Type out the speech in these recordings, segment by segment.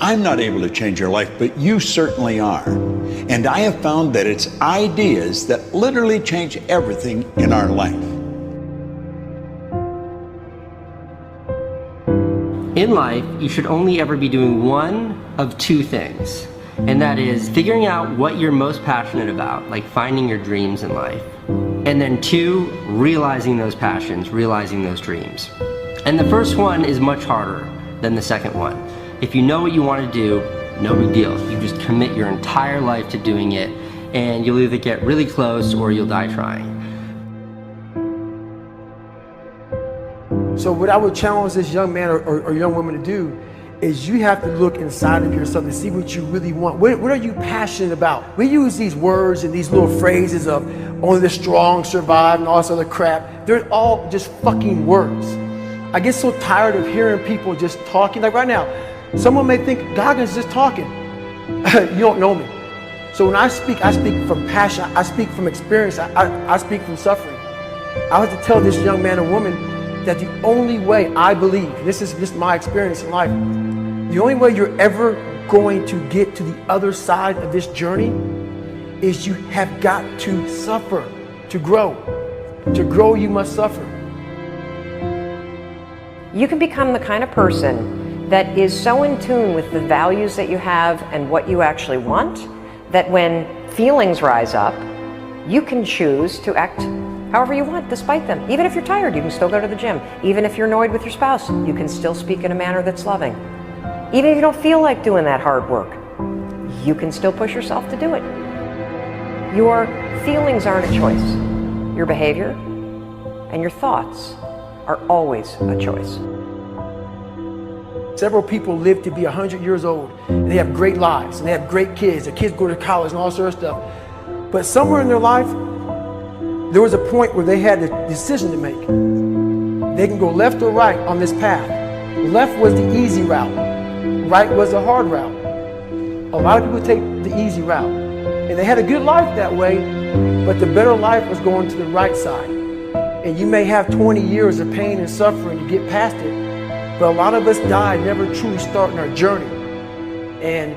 I'm not able to change your life, but you certainly are. And I have found that it's ideas that literally change everything in our life. In life, you should only ever be doing one of two things, and that is figuring out what you're most passionate about, like finding your dreams in life. And then two, realizing those passions, realizing those dreams. And the first one is much harder than the second one. If you know what you want to do, no big deal. You just commit your entire life to doing it, and you'll either get really close or you'll die trying. So what I would challenge this young man or young woman to do is you have to look inside of yourself and see what you really want. What are you passionate about? We use these words and these little phrases of only the strong survive and all this other crap. They're all just fucking words. I get so tired of hearing people just talking. Like right now, someone may think Goggins is just talking. You don't know me. So when I speak from passion. I speak from experience. I speak from suffering. I have to tell this young man or woman that the only way I believe, this is my experience in life, the only way you're ever going to get to the other side of this journey is you have got to suffer to grow. To grow, you must suffer. You can become the kind of person that is so in tune with the values that you have and what you actually want, that when feelings rise up, you can choose to act however you want despite them. Even if you're tired, you can still go to the gym. Even if you're annoyed with your spouse, you can still speak in a manner that's loving. Even if you don't feel like doing that hard work, you can still push yourself to do it. Your feelings aren't a choice. Your behavior and your thoughts are always a choice. Several people live to be 100 years old, and they have great lives, and they have great kids. Their kids go to college and all sort of stuff. But somewhere in their life, there was a point where they had a decision to make. They can go left or right on this path. Left was the easy route. Right was the hard route. A lot of people take the easy route. And they had a good life that way, but the better life was going to the right side. And you may have 20 years of pain and suffering to get past it, but a lot of us die never truly starting our journey. And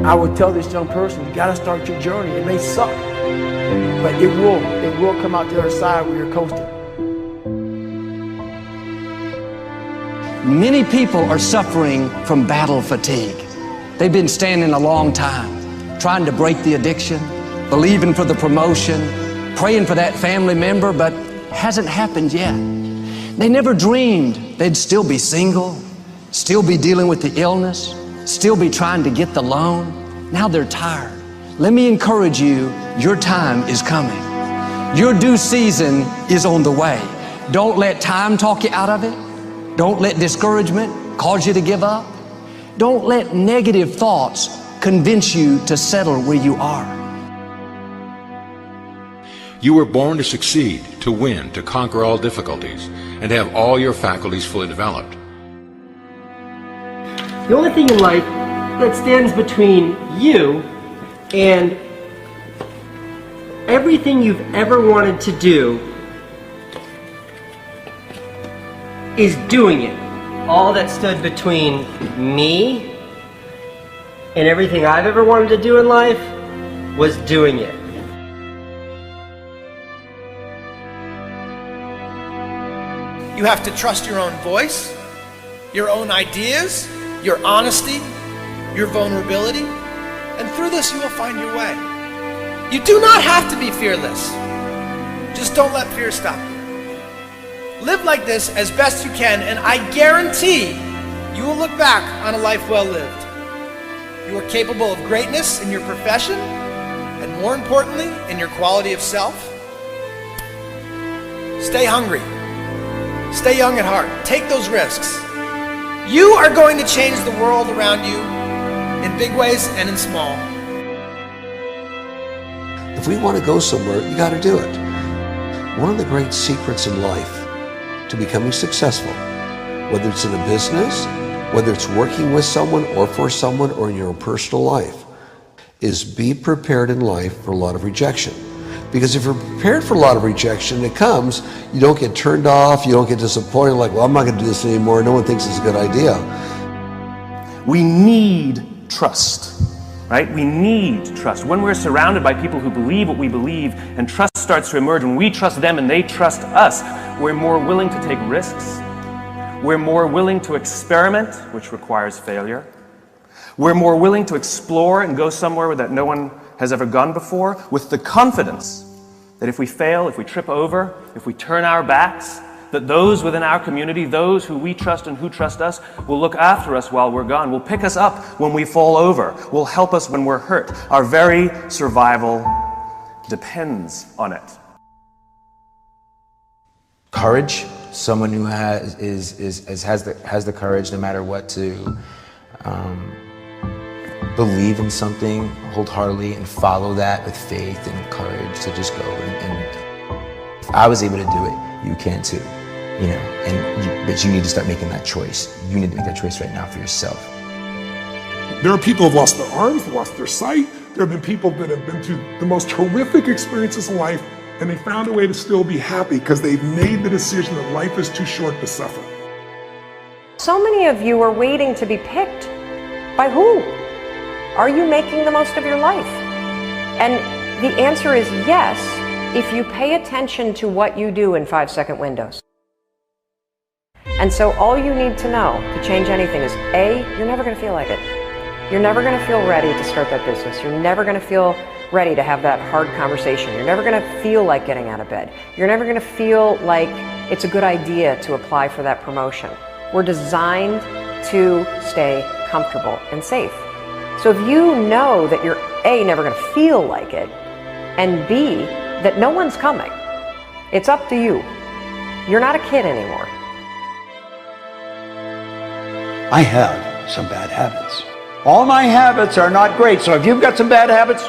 I would tell this young person, you gotta start your journey. It may suck, but it will come out the other side where you're coasting. Many people are suffering from battle fatigue. They've been standing a long time, trying to break the addiction, believing for the promotion, praying for that family member, but hasn't happened yet. They never dreamed they'd still be single, still be dealing with the illness, still be trying to get the loan. Now they're tired. Let me encourage you, your time is coming. Your due season is on the way. Don't let time talk you out of it. Don't let discouragement cause you to give up. Don't let negative thoughts convince you to settle where you are. You were born to succeed, to win, to conquer all difficulties, and to have all your faculties fully developed. The only thing in life that stands between you and everything you've ever wanted to do is doing it. All that stood between me and everything I've ever wanted to do in life was doing it. You have to trust your own voice, your own ideas, your honesty, your vulnerability, and through this you will find your way. You do not have to be fearless. Just don't let fear stop you. Live like this as best you can, and I guarantee you will look back on a life well lived. You are capable of greatness in your profession, and more importantly, in your quality of self. Stay hungry. Stay young at heart. Take those risks. You are going to change the world around you in big ways and in small. If we want to go somewhere, you got to do it. One of the great secrets in life to becoming successful, whether it's in a business, whether it's working with someone or for someone or in your own personal life, is be prepared in life for a lot of rejection. Because if you're prepared for a lot of rejection, it comes, you don't get turned off, you don't get disappointed, like, well, I'm not going to do this anymore, no one thinks it's a good idea. We need trust, right? We need trust. When we're surrounded by people who believe what we believe and trust starts to emerge, when we trust them and they trust us, we're more willing to take risks. We're more willing to experiment, which requires failure. We're more willing to explore and go somewhere that no one has ever gone before, with the confidence that if we fail, if we trip over, if we turn our backs, that those within our community, those who we trust and who trust us, will look after us while we're gone, will pick us up when we fall over, will help us when we're hurt. Our very survival depends on it. Courage, someone who has the courage no matter what to believe in something wholeheartedly and follow that with faith and courage to just go. And if I was able to do it, you can too. You know, but you need to start making that choice. You need to make that choice right now for yourself. There are people who've lost their arms, lost their sight. There have been people that have been through the most horrific experiences in life, and they found a way to still be happy because they've made the decision that life is too short to suffer. So many of you are waiting to be picked. By who? Are you making the most of your life? And the answer is yes, if you pay attention to what you do in 5-second windows. And so all you need to know to change anything is A, you're never going to feel like it. You're never going to feel ready to start that business. You're never going to feel ready to have that hard conversation. You're never going to feel like getting out of bed. You're never going to feel like it's a good idea to apply for that promotion. We're designed to stay comfortable and safe. So if you know that you're A, never going to feel like it, and B, that no one's coming, it's up to you. You're not a kid anymore. I have some bad habits. All my habits are not great, so if you've got some bad habits,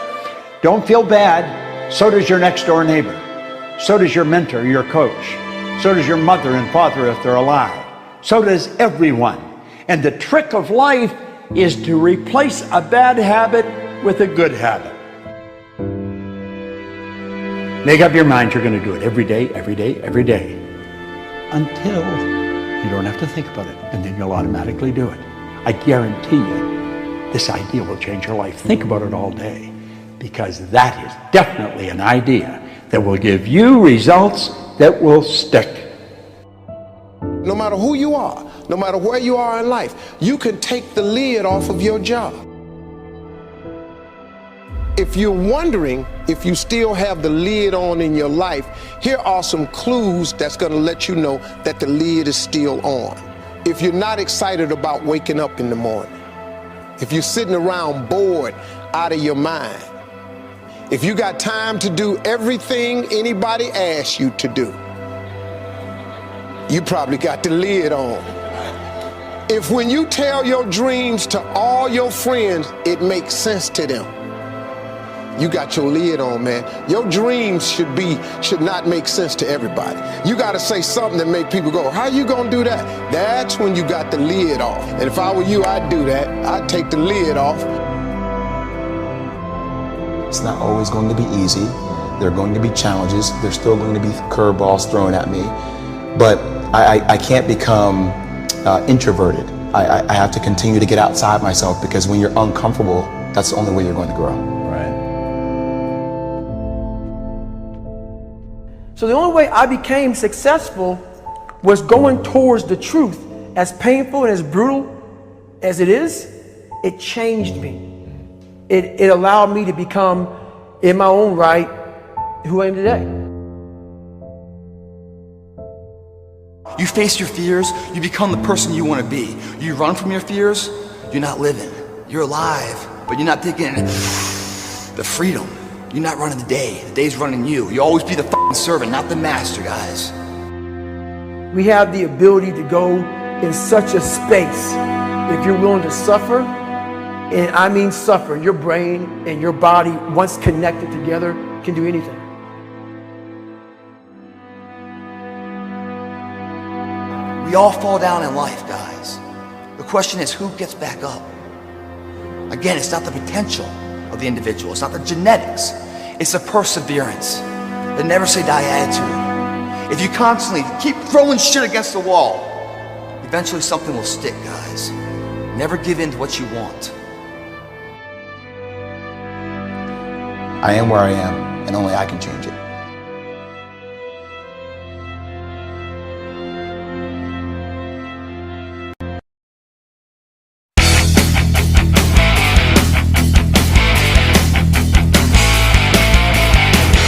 don't feel bad. So does your next door neighbor. So does your mentor, your coach. So does your mother and father if they're alive. So does everyone. And the trick of life is to replace a bad habit with a good habit. Make up your mind you're going to do it every day, every day, every day, until you don't have to think about it, and then you'll automatically do it. I guarantee you, this idea will change your life. Think about it all day, because that is definitely an idea that will give you results that will stick. No matter who you are, no matter where you are in life, you can take the lid off of your job. If you're wondering if you still have the lid on in your life, here are some clues that's going to let you know that the lid is still on. If you're not excited about waking up in the morning, if you're sitting around bored out of your mind, if you got time to do everything anybody asks you to do, you probably got the lid on. If when you tell your dreams to all your friends, it makes sense to them, you got your lid on, man. Your dreams should not make sense to everybody. You got to say something that make people go, how you gonna do that? That's when you got the lid off. And if I were you, I'd do that. I'd take the lid off. It's not always going to be easy. There are going to be challenges. There's still going to be curveballs thrown at me. But I can't become introverted. I have to continue to get outside myself, because when you're uncomfortable, that's the only way you're going to grow. So the only way I became successful was going towards the truth. As painful and as brutal as it is, it changed me. It allowed me to become, in my own right, who I am today. You face your fears, you become the person you want to be. You run from your fears, you're not living. You're alive, but you're not taking the freedom. You're not running the day. The day's running you. You always be the f***ing servant, not the master, guys. We have the ability to go in such a space if you're willing to suffer, and I mean suffer. Your brain and your body, once connected together, can do anything. We all fall down in life, guys. The question is, who gets back up? Again, it's not the potential of the individual. It's not the genetics. It's the perseverance, the never say die attitude. If you constantly keep throwing shit against the wall, eventually something will stick, guys. Never give in to what you want. I am where I am, and only I can change it.